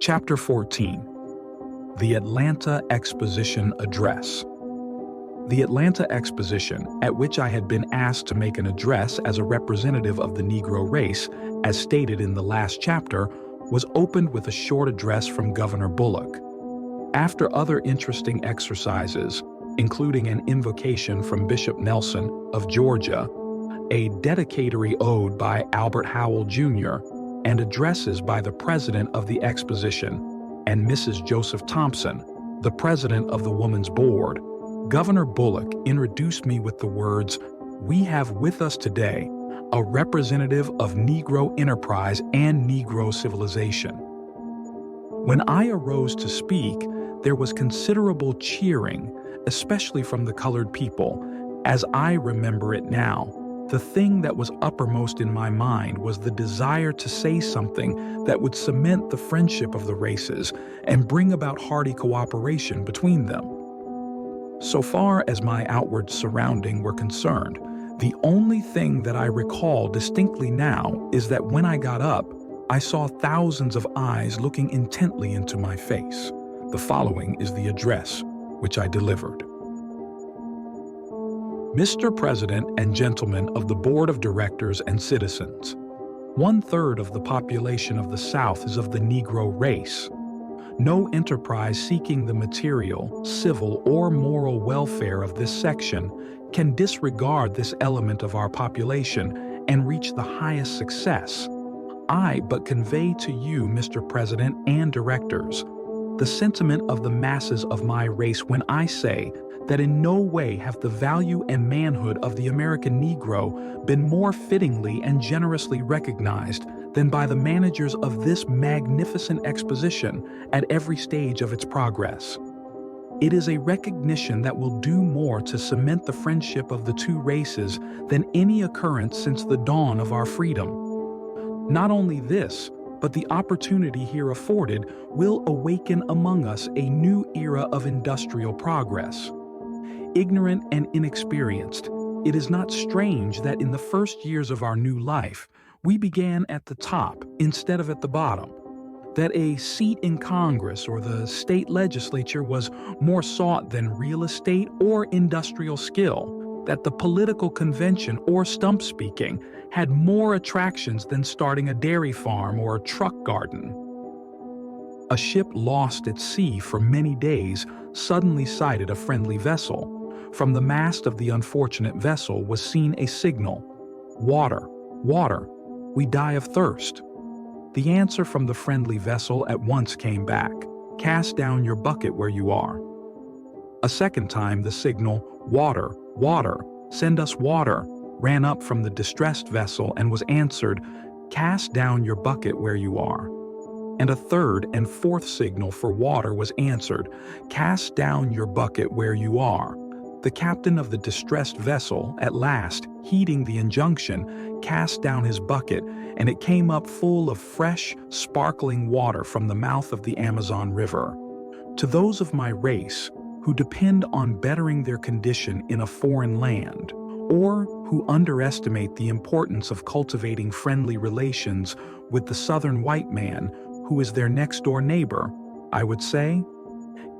Chapter 14. The Atlanta Exposition Address. The Atlanta Exposition, at which I had been asked to make an address as a representative of the Negro race, as stated in the last chapter, was opened with a short address from Governor Bullock. After other interesting exercises, including an invocation from Bishop Nelson of Georgia, a dedicatory ode by Albert Howell Jr., and addresses by the president of the exposition and Mrs. Joseph Thompson, the president of the Woman's Board, Governor Bullock introduced me with the words, "We have with us today a representative of Negro enterprise and Negro civilization." When I arose to speak, there was considerable cheering, especially from the colored people. As I remember it now, the thing that was uppermost in my mind was the desire to say something that would cement the friendship of the races and bring about hearty cooperation between them. So far as my outward surrounding were concerned, the only thing that I recall distinctly now is that when I got up, I saw thousands of eyes looking intently into my face. The following is the address which I delivered. Mr. President and gentlemen of the Board of Directors and citizens, 1/3 of the population of the South is of the Negro race. No enterprise seeking the material, civil, or moral welfare of this section can disregard this element of our population and reach the highest success. I but convey to you, Mr. President and Directors, the sentiment of the masses of my race when I say that in no way have the value and manhood of the American Negro been more fittingly and generously recognized than by the managers of this magnificent exposition at every stage of its progress. It is a recognition that will do more to cement the friendship of the two races than any occurrence since the dawn of our freedom. Not only this, but the opportunity here afforded will awaken among us a new era of industrial progress. Ignorant and inexperienced, it is not strange that in the first years of our new life, we began at the top instead of at the bottom, that a seat in Congress or the state legislature was more sought than real estate or industrial skill, that the political convention or stump speaking had more attractions than starting a dairy farm or a truck garden. A ship lost at sea for many days suddenly sighted a friendly vessel. From the mast of the unfortunate vessel was seen a signal, "Water, water, we die of thirst." The answer from the friendly vessel at once came back, "Cast down your bucket where you are." A second time the signal, "Water, water, send us water," ran up from the distressed vessel and was answered, "Cast down your bucket where you are." And a third and fourth signal for water was answered, "Cast down your bucket where you are." The captain of the distressed vessel, at last, heeding the injunction, cast down his bucket, and it came up full of fresh, sparkling water from the mouth of the Amazon River. To those of my race who depend on bettering their condition in a foreign land, or who underestimate the importance of cultivating friendly relations with the Southern white man who is their next-door neighbor, I would say,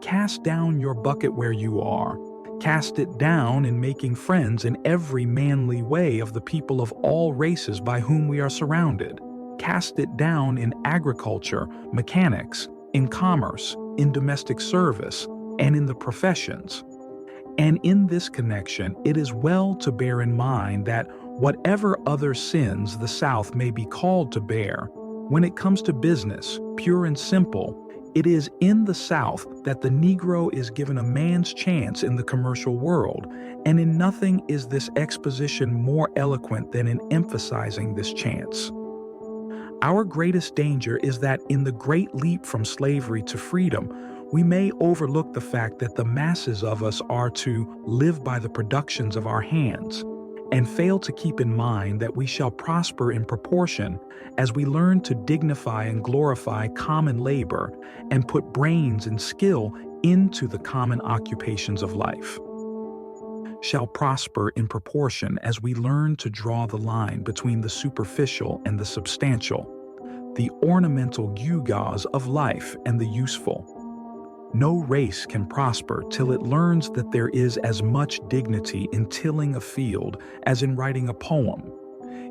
cast down your bucket where you are. Cast it down in making friends in every manly way of the people of all races by whom we are surrounded. Cast it down in agriculture, mechanics, in commerce, in domestic service, and in the professions. And in this connection, it is well to bear in mind that whatever other sins the South may be called to bear, when it comes to business, pure and simple, it is in the South that the Negro is given a man's chance in the commercial world, and in nothing is this exposition more eloquent than in emphasizing this chance. Our greatest danger is that in the great leap from slavery to freedom, we may overlook the fact that the masses of us are to live by the productions of our hands, and fail to keep in mind that we shall prosper in proportion as we learn to dignify and glorify common labor and put brains and skill into the common occupations of life. Shall prosper in proportion as we learn to draw the line between the superficial and the substantial, the ornamental gewgaws of life and the useful. No race can prosper till it learns that there is as much dignity in tilling a field as in writing a poem.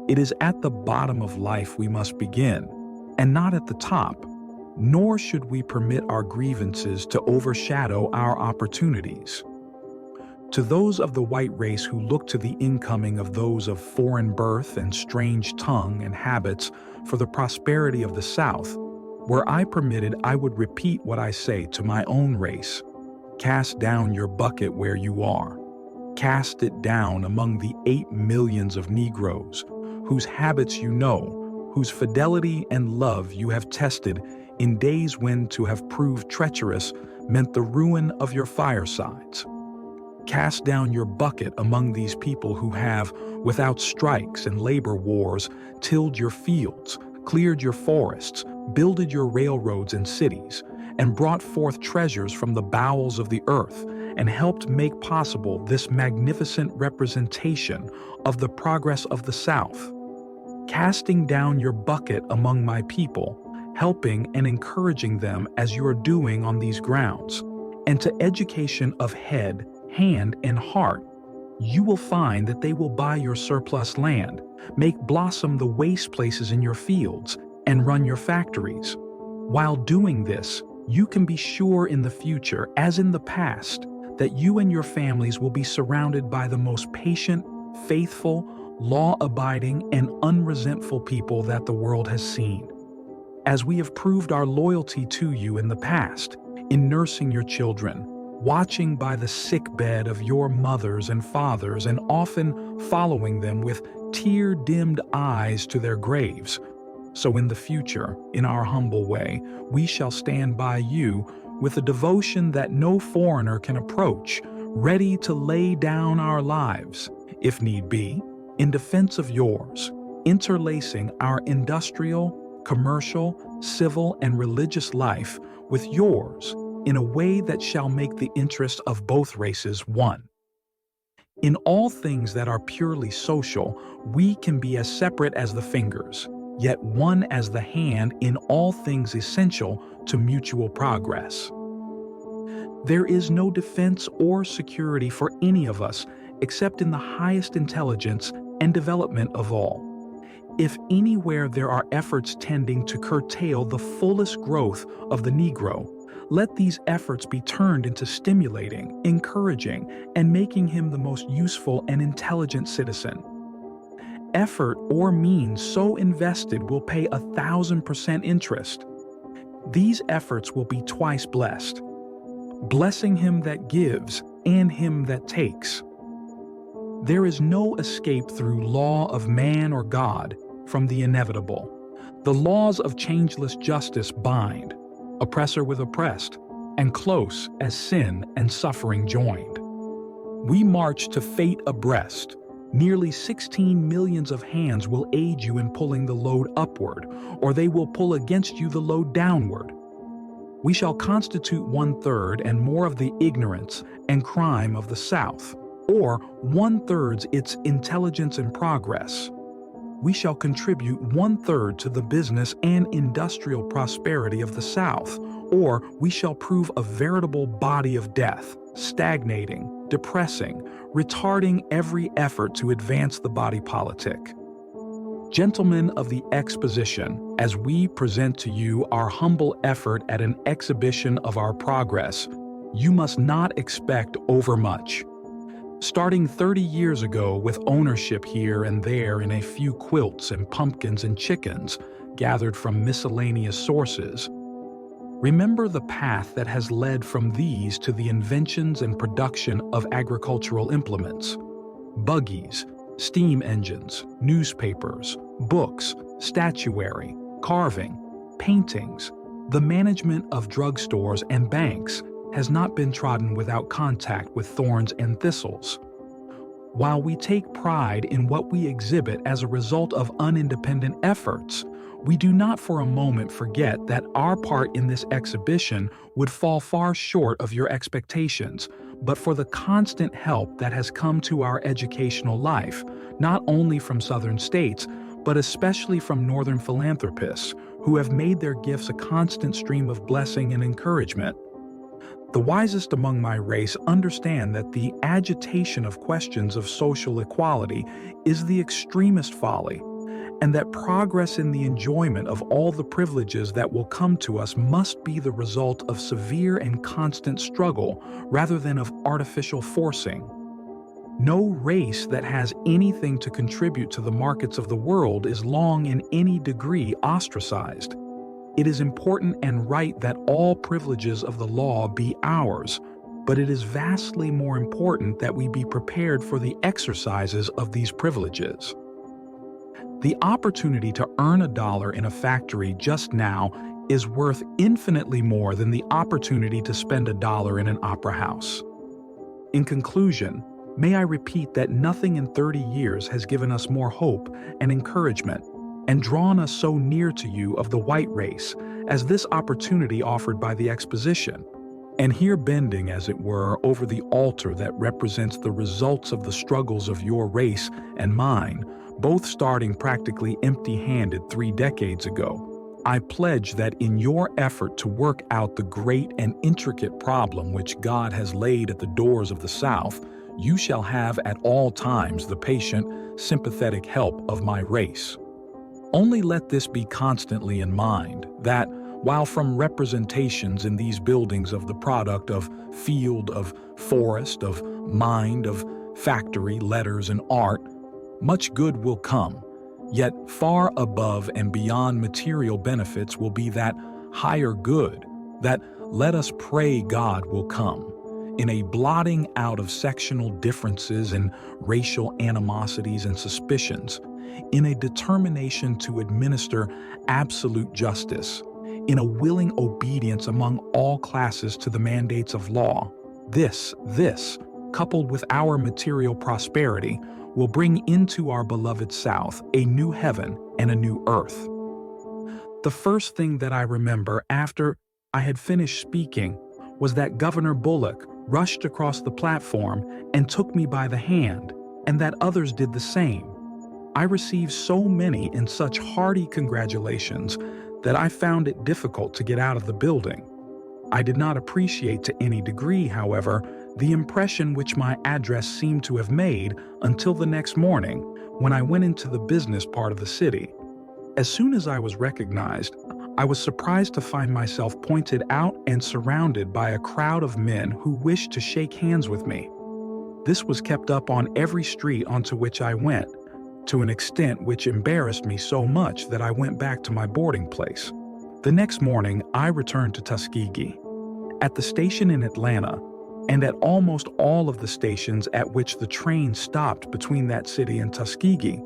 It is at the bottom of life we must begin, and not at the top, nor should we permit our grievances to overshadow our opportunities. To those of the white race who look to the incoming of those of foreign birth and strange tongue and habits for the prosperity of the South, were I permitted, I would repeat what I say to my own race. Cast down your bucket where you are. Cast it down among the 8 millions of Negroes, whose habits you know, whose fidelity and love you have tested in days when to have proved treacherous meant the ruin of your firesides. Cast down your bucket among these people who have, without strikes and labor wars, tilled your fields, cleared your forests, builded your railroads and cities, and brought forth treasures from the bowels of the earth, and helped make possible this magnificent representation of the progress of the South. Casting down your bucket among my people, helping and encouraging them as you are doing on these grounds, and to education of head, hand, and heart, you will find that they will buy your surplus land, make blossom the waste places in your fields, and run your factories. While doing this, you can be sure in the future, as in the past, that you and your families will be surrounded by the most patient, faithful, law-abiding, and unresentful people that the world has seen. As we have proved our loyalty to you in the past, in nursing your children, watching by the sick bed of your mothers and fathers, and often following them with tear-dimmed eyes to their graves, so in the future, in our humble way, we shall stand by you with a devotion that no foreigner can approach, ready to lay down our lives, if need be, in defense of yours, interlacing our industrial, commercial, civil, and religious life with yours in a way that shall make the interest of both races one. In all things that are purely social, we can be as separate as the fingers, yet one as the hand in all things essential to mutual progress. There is no defense or security for any of us except in the highest intelligence and development of all. If anywhere there are efforts tending to curtail the fullest growth of the Negro, let these efforts be turned into stimulating, encouraging, and making him the most useful and intelligent citizen. Effort or means so invested will pay 1,000% interest. These efforts will be twice blessed, blessing him that gives and him that takes. There is no escape through law of man or God from the inevitable. The laws of changeless justice bind, oppressor with oppressed, and close as sin and suffering joined. We march to fate abreast. Nearly 16 millions of hands will aid you in pulling the load upward, or they will pull against you the load downward. We shall constitute 1/3 and more of the ignorance and crime of the South, or 1/3 its intelligence and progress. We shall contribute 1/3 to the business and industrial prosperity of the South, or we shall prove a veritable body of death, stagnating, depressing, retarding every effort to advance the body politic. Gentlemen of the Exposition, as we present to you our humble effort at an exhibition of our progress, you must not expect overmuch. Starting 30 years ago with ownership here and there in a few quilts and pumpkins and chickens gathered from miscellaneous sources, remember the path that has led from these to the inventions and production of agricultural implements, buggies, steam engines, newspapers, books, statuary, carving, paintings. The management of drugstores and banks has not been trodden without contact with thorns and thistles. While we take pride in what we exhibit as a result of unindependent efforts, we do not for a moment forget that our part in this exhibition would fall far short of your expectations, but for the constant help that has come to our educational life, not only from Southern states, but especially from Northern philanthropists who have made their gifts a constant stream of blessing and encouragement. The wisest among my race understand that the agitation of questions of social equality is the extremest folly, and that progress in the enjoyment of all the privileges that will come to us must be the result of severe and constant struggle rather than of artificial forcing. No race that has anything to contribute to the markets of the world is long in any degree ostracized. It is important and right that all privileges of the law be ours, but it is vastly more important that we be prepared for the exercises of these privileges. The opportunity to earn $1 in a factory just now is worth infinitely more than the opportunity to spend $1 in an opera house. In conclusion, may I repeat that nothing in 30 years has given us more hope and encouragement and drawn us so near to you of the white race as this opportunity offered by the Exposition. And here bending, as it were, over the altar that represents the results of the struggles of your race and mine, both starting practically empty-handed 3 decades ago, I pledge that in your effort to work out the great and intricate problem which God has laid at the doors of the South, you shall have at all times the patient, sympathetic help of my race. Only let this be constantly in mind, that while from representations in these buildings of the product of field, of forest, of mind, of factory, letters, and art, much good will come, yet far above and beyond material benefits will be that higher good, that let us pray God will come, in a blotting out of sectional differences and racial animosities and suspicions, in a determination to administer absolute justice, in a willing obedience among all classes to the mandates of law. This, coupled with our material prosperity, will bring into our beloved South a new heaven and a new earth. The first thing that I remember after I had finished speaking was that Governor Bullock rushed across the platform and took me by the hand, and that others did the same. I received so many and such hearty congratulations that I found it difficult to get out of the building. I did not appreciate to any degree, however, the impression which my address seemed to have made until the next morning when I went into the business part of the city. As soon as I was recognized, I was surprised to find myself pointed out and surrounded by a crowd of men who wished to shake hands with me. This was kept up on every street onto which I went, to an extent which embarrassed me so much that I went back to my boarding place. The next morning, I returned to Tuskegee. At the station in Atlanta, and at almost all of the stations at which the train stopped between that city and Tuskegee,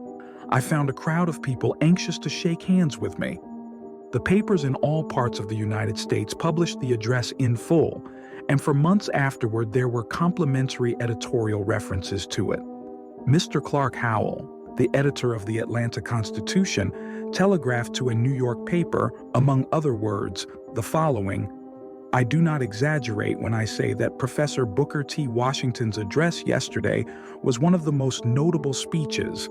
I found a crowd of people anxious to shake hands with me. The papers in all parts of the United States published the address in full, and for months afterward there were complimentary editorial references to it. Mr. Clark Howell, the editor of the Atlanta Constitution, telegraphed to a New York paper, among other words, the following: I do not exaggerate when I say that Professor Booker T. Washington's address yesterday was one of the most notable speeches,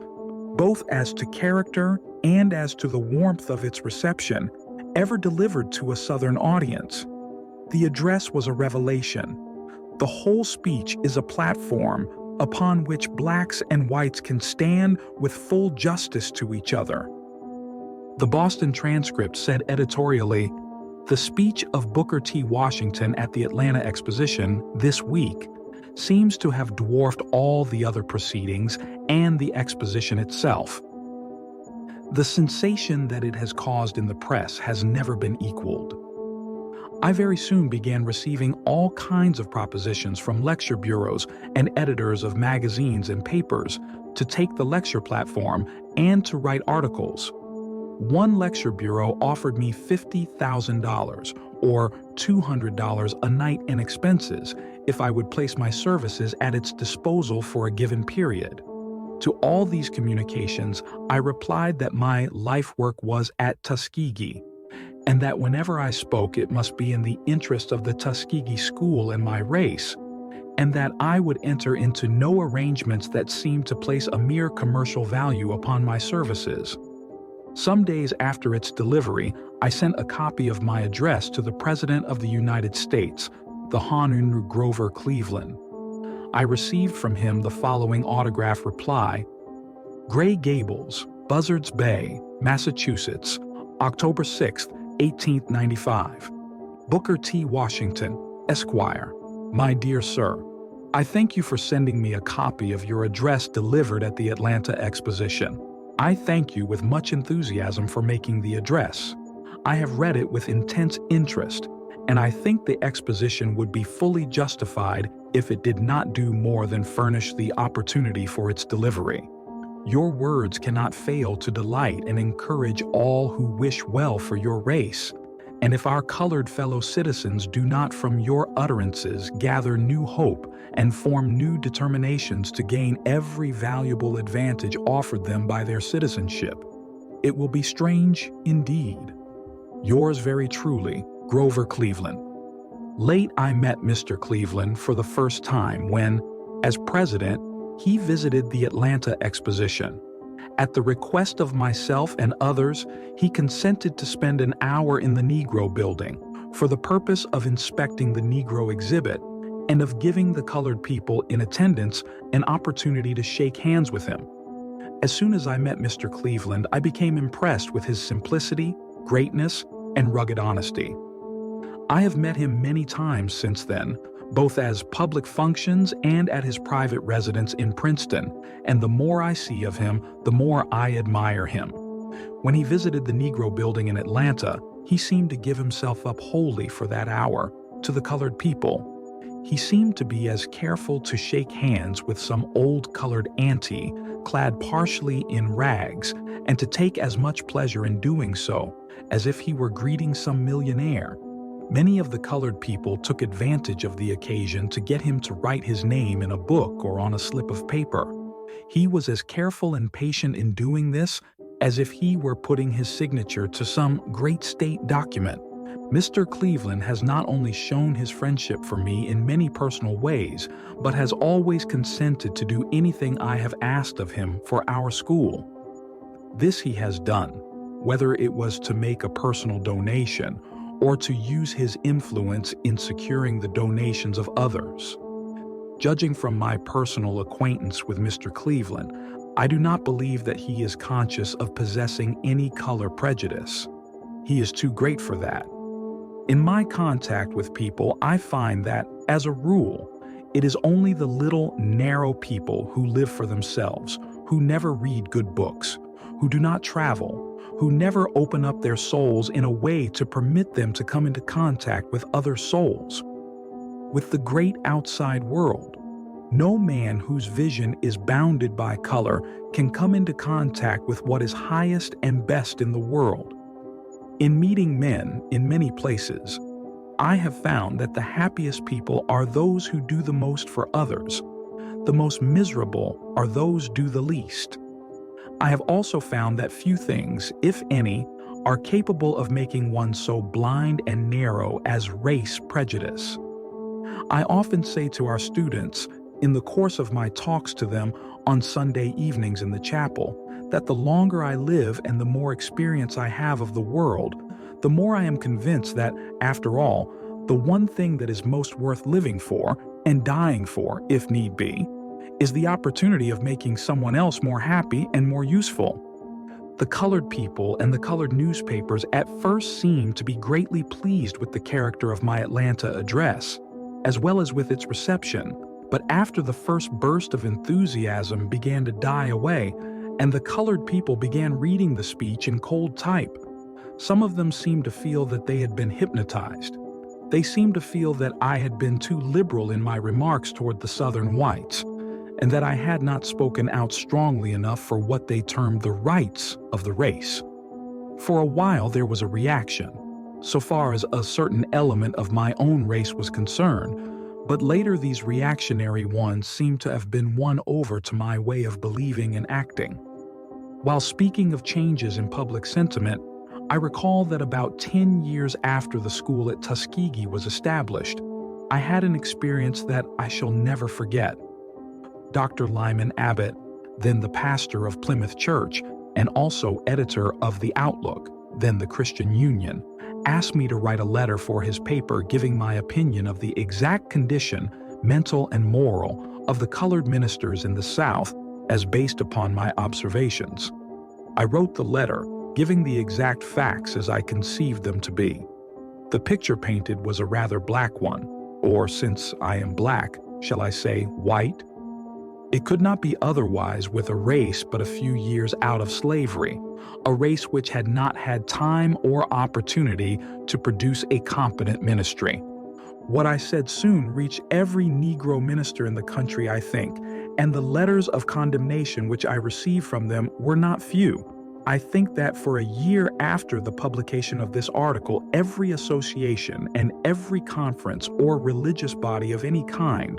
both as to character and as to the warmth of its reception, ever delivered to a Southern audience. The address was a revelation. The whole speech is a platform upon which blacks and whites can stand with full justice to each other. The Boston Transcript said editorially, "The speech of Booker T. Washington at the Atlanta Exposition this week seems to have dwarfed all the other proceedings and the exposition itself. The sensation that it has caused in the press has never been equaled." I very soon began receiving all kinds of propositions from lecture bureaus and editors of magazines and papers to take the lecture platform and to write articles. One lecture bureau offered me $50,000 or $200 a night in expenses if I would place my services at its disposal for a given period. To all these communications, I replied that my life work was at Tuskegee, and that whenever I spoke it must be in the interest of the Tuskegee School and my race, and that I would enter into no arrangements that seemed to place a mere commercial value upon my services. Some days after its delivery, I sent a copy of my address to the President of the United States, the Hon. Grover Cleveland. I received from him the following autograph reply: Gray Gables, Buzzards Bay, Massachusetts, October 6, 1895. Booker T. Washington, Esquire. My dear sir, I thank you for sending me a copy of your address delivered at the Atlanta Exposition. I thank you with much enthusiasm for making the address. I have read it with intense interest, and I think the exposition would be fully justified if it did not do more than furnish the opportunity for its delivery. Your words cannot fail to delight and encourage all who wish well for your race. And if our colored fellow citizens do not from your utterances gather new hope and form new determinations to gain every valuable advantage offered them by their citizenship, it will be strange indeed. Yours very truly, Grover Cleveland. Late I met Mr. Cleveland for the first time when, as president, he visited the Atlanta Exposition. At the request of myself and others, he consented to spend an hour in the Negro Building for the purpose of inspecting the Negro exhibit and of giving the colored people in attendance an opportunity to shake hands with him. As soon as I met Mr. Cleveland, I became impressed with his simplicity, greatness, and rugged honesty. I have met him many times since then, both as public functions and at his private residence in Princeton, and the more I see of him, the more I admire him. When he visited the Negro Building in Atlanta, he seemed to give himself up wholly for that hour to the colored people. He seemed to be as careful to shake hands with some old colored auntie clad partially in rags, and to take as much pleasure in doing so as if he were greeting some millionaire. Many of the colored people took advantage of the occasion to get him to write his name in a book or on a slip of paper. He was as careful and patient in doing this as if he were putting his signature to some great state document. Mr. Cleveland has not only shown his friendship for me in many personal ways, but has always consented to do anything I have asked of him for our school. This he has done, whether it was to make a personal donation or to use his influence in securing the donations of others. Judging from my personal acquaintance with Mr. Cleveland, I do not believe that he is conscious of possessing any color prejudice. He is too great for that. In my contact with people, I find that, as a rule, it is only the little, narrow people who live for themselves, who never read good books, who do not travel, who never open up their souls in a way to permit them to come into contact with other souls, with the great outside world. No man whose vision is bounded by color can come into contact with what is highest and best in the world. In meeting men in many places, I have found that the happiest people are those who do the most for others. The most miserable are those do the least. I have also found that few things, if any, are capable of making one so blind and narrow as race prejudice. I often say to our students, in the course of my talks to them on Sunday evenings in the chapel, that the longer I live and the more experience I have of the world, the more I am convinced that, after all, the one thing that is most worth living for, and dying for, if need be, is the opportunity of making someone else more happy and more useful. The colored people and the colored newspapers at first seemed to be greatly pleased with the character of my Atlanta address, as well as with its reception, but after the first burst of enthusiasm began to die away, and the colored people began reading the speech in cold type, some of them seemed to feel that they had been hypnotized. They seemed to feel that I had been too liberal in my remarks toward the Southern whites, and that I had not spoken out strongly enough for what they termed the rights of the race. For a while there was a reaction, so far as a certain element of my own race was concerned, but later these reactionary ones seemed to have been won over to my way of believing and acting. While speaking of changes in public sentiment, I recall that about 10 years after the school at Tuskegee was established, I had an experience that I shall never forget. Dr. Lyman Abbott, then the pastor of Plymouth Church, and also editor of The Outlook, then the Christian Union, asked me to write a letter for his paper giving my opinion of the exact condition, mental and moral, of the colored ministers in the South as based upon my observations. I wrote the letter, giving the exact facts as I conceived them to be. The picture painted was a rather black one, or since I am black, shall I say white? It could not be otherwise with a race but a few years out of slavery, a race which had not had time or opportunity to produce a competent ministry. What I said soon reached every Negro minister in the country, I think, and the letters of condemnation which I received from them were not few. I think that for a year after the publication of this article, every association and every conference or religious body of any kind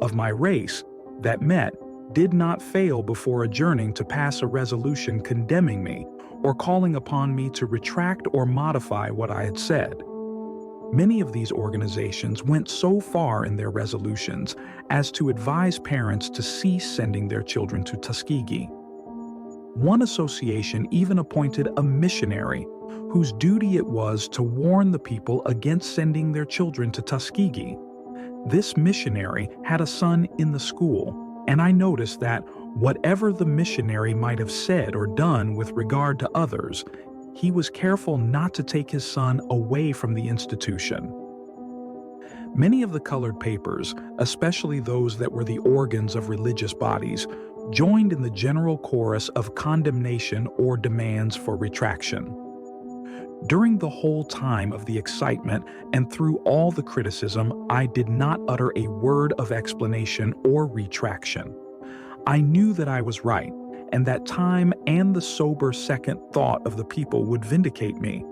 of my race that met did not fail before adjourning to pass a resolution condemning me or calling upon me to retract or modify what I had said. Many of these organizations went so far in their resolutions as to advise parents to cease sending their children to Tuskegee. One association even appointed a missionary whose duty it was to warn the people against sending their children to Tuskegee. This missionary had a son in the school, and I noticed that whatever the missionary might have said or done with regard to others, he was careful not to take his son away from the institution. Many of the colored papers, especially those that were the organs of religious bodies, joined in the general chorus of condemnation or demands for retraction. During the whole time of the excitement and through all the criticism, I did not utter a word of explanation or retraction. I knew that I was right, and that time and the sober second thought of the people would vindicate me.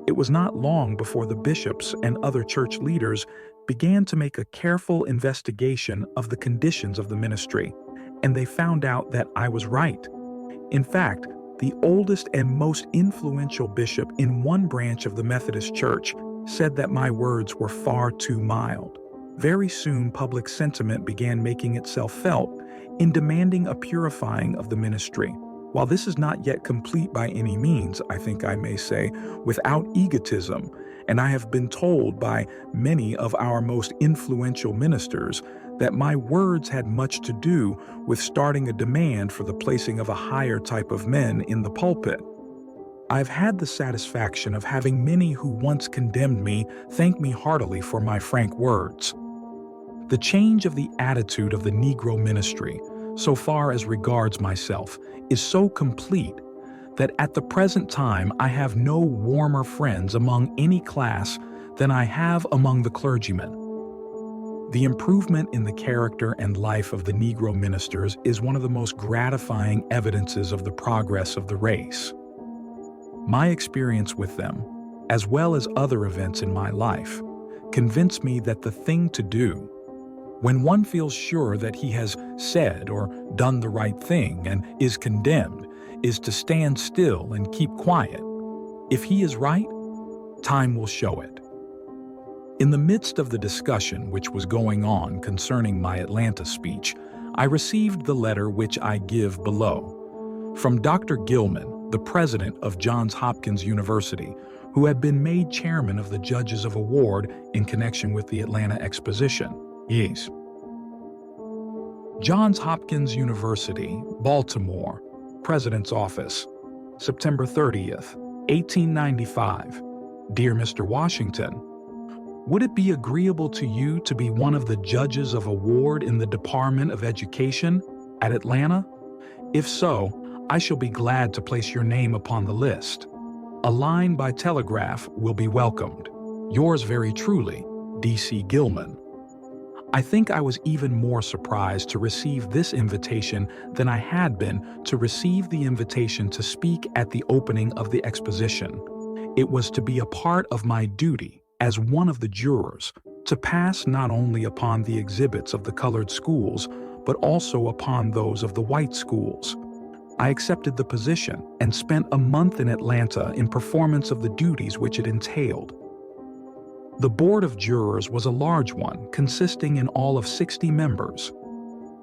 It was not long before the bishops and other church leaders began to make a careful investigation of the conditions of the ministry, and they found out that I was right. In fact, the oldest and most influential bishop in one branch of the Methodist Church said that my words were far too mild. Very soon, public sentiment began making itself felt in demanding a purifying of the ministry. While this is not yet complete by any means, I think I may say, without egotism, and I have been told by many of our most influential ministers that my words had much to do with starting a demand for the placing of a higher type of men in the pulpit. I've had the satisfaction of having many who once condemned me thank me heartily for my frank words. The change of the attitude of the Negro ministry, so far as regards myself, is so complete that at the present time I have no warmer friends among any class than I have among the clergymen. The improvement in the character and life of the Negro ministers is one of the most gratifying evidences of the progress of the race. My experience with them, as well as other events in my life, convince me that the thing to do, when one feels sure that he has said or done the right thing and is condemned, is to stand still and keep quiet. If he is right, time will show it. In the midst of the discussion which was going on concerning my Atlanta speech, I received the letter which I give below. From Dr. Gilman, the president of Johns Hopkins University, who had been made chairman of the Judges of Award in connection with the Atlanta Exposition. Yes. Johns Hopkins University, Baltimore, President's Office, September 30th, 1895. Dear Mr. Washington, would it be agreeable to you to be one of the Judges of Award in the Department of Education at Atlanta? If so, I shall be glad to place your name upon the list. A line by telegraph will be welcomed. Yours very truly, D.C. Gilman. I think I was even more surprised to receive this invitation than I had been to receive the invitation to speak at the opening of the exposition. It was to be a part of my duty as one of the jurors to pass not only upon the exhibits of the colored schools, but also upon those of the white schools. I accepted the position and spent a month in Atlanta in performance of the duties which it entailed. The board of jurors was a large one, consisting in all of 60 members.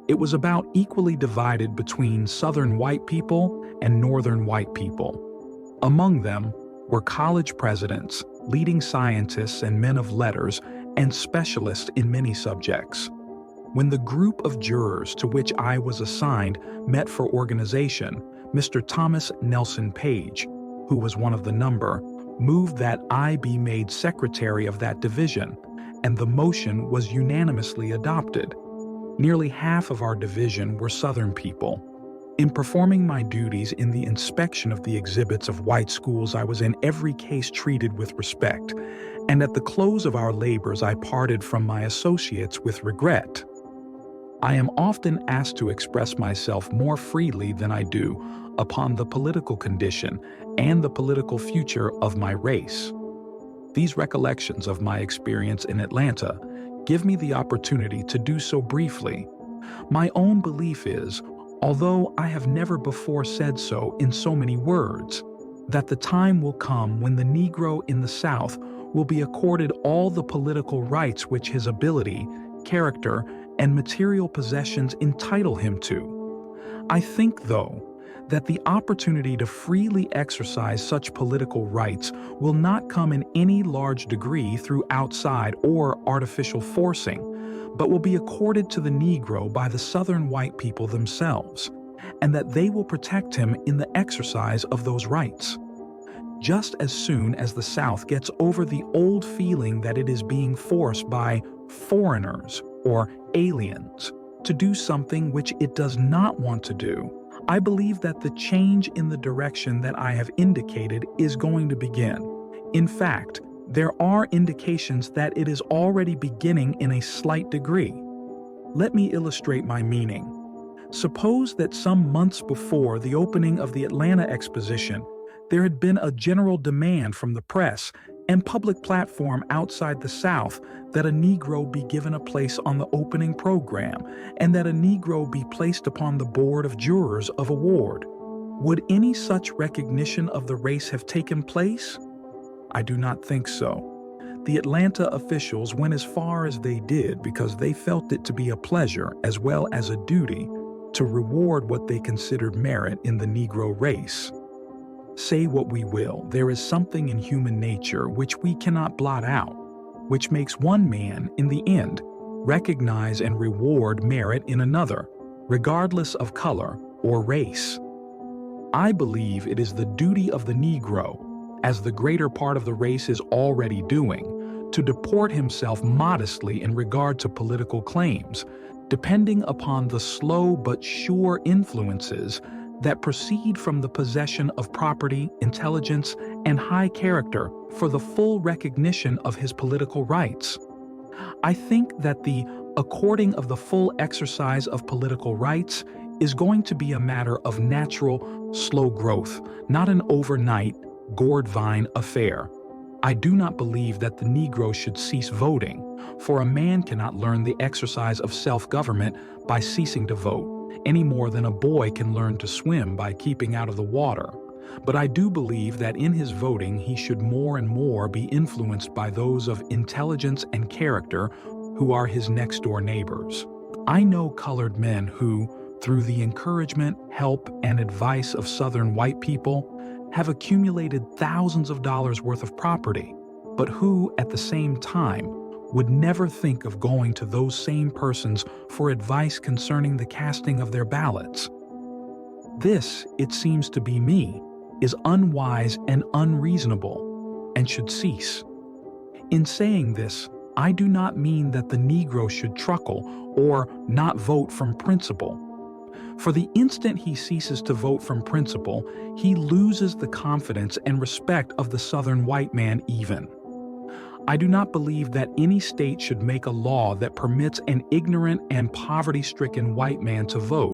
It was about equally divided between Southern white people and northern white people. Among them were college presidents, leading scientists and men of letters, and specialists in many subjects. When the group of jurors to which I was assigned met for organization, Mr. Thomas Nelson Page, who was one of the number, moved that I be made secretary of that division, and the motion was unanimously adopted. Nearly half of our division were Southern people. In performing my duties in the inspection of the exhibits of white schools, I was in every case treated with respect, and at the close of our labors I parted from my associates with regret. I am often asked to express myself more freely than I do upon the political condition and the political future of my race. These recollections of my experience in Atlanta give me the opportunity to do so briefly. My own belief is, although I have never before said so in so many words, that the time will come when the Negro in the South will be accorded all the political rights which his ability, character, and material possessions entitle him to. I think, though, that the opportunity to freely exercise such political rights will not come in any large degree through outside or artificial forcing, but will be accorded to the Negro by the Southern white people themselves, and that they will protect him in the exercise of those rights. Just as soon as the South gets over the old feeling that it is being forced by foreigners or aliens to do something which it does not want to do, I believe that the change in the direction that I have indicated is going to begin. In fact, there are indications that it is already beginning in a slight degree. Let me illustrate my meaning. Suppose that some months before the opening of the Atlanta Exposition, there had been a general demand from the press and public platform outside the South that a Negro be given a place on the opening program and that a Negro be placed upon the board of jurors of award. Would any such recognition of the race have taken place? I do not think so. The Atlanta officials went as far as they did because they felt it to be a pleasure as well as a duty to reward what they considered merit in the Negro race. Say what we will, there is something in human nature which we cannot blot out, which makes one man, in the end, recognize and reward merit in another, regardless of color or race. I believe it is the duty of the Negro, as the greater part of the race is already doing, to deport himself modestly in regard to political claims, depending upon the slow but sure influences that proceed from the possession of property, intelligence, and high character for the full recognition of his political rights. I think that the according of the full exercise of political rights is going to be a matter of natural, slow growth, not an overnight, gourd vine affair. I do not believe that the Negro should cease voting, for a man cannot learn the exercise of self-government by ceasing to vote, any more than a boy can learn to swim by keeping out of the water. But I do believe that in his voting he should more and more be influenced by those of intelligence and character who are his next-door neighbors. I know colored men who, through the encouragement, help, and advice of Southern white people, have accumulated thousands of dollars worth of property, but who, at the same time, would never think of going to those same persons for advice concerning the casting of their ballots. This, it seems to be me, is unwise and unreasonable, and should cease. In saying this, I do not mean that the Negro should truckle or not vote from principle. For the instant he ceases to vote from principle, he loses the confidence and respect of the Southern white man even. I do not believe that any state should make a law that permits an ignorant and poverty-stricken white man to vote.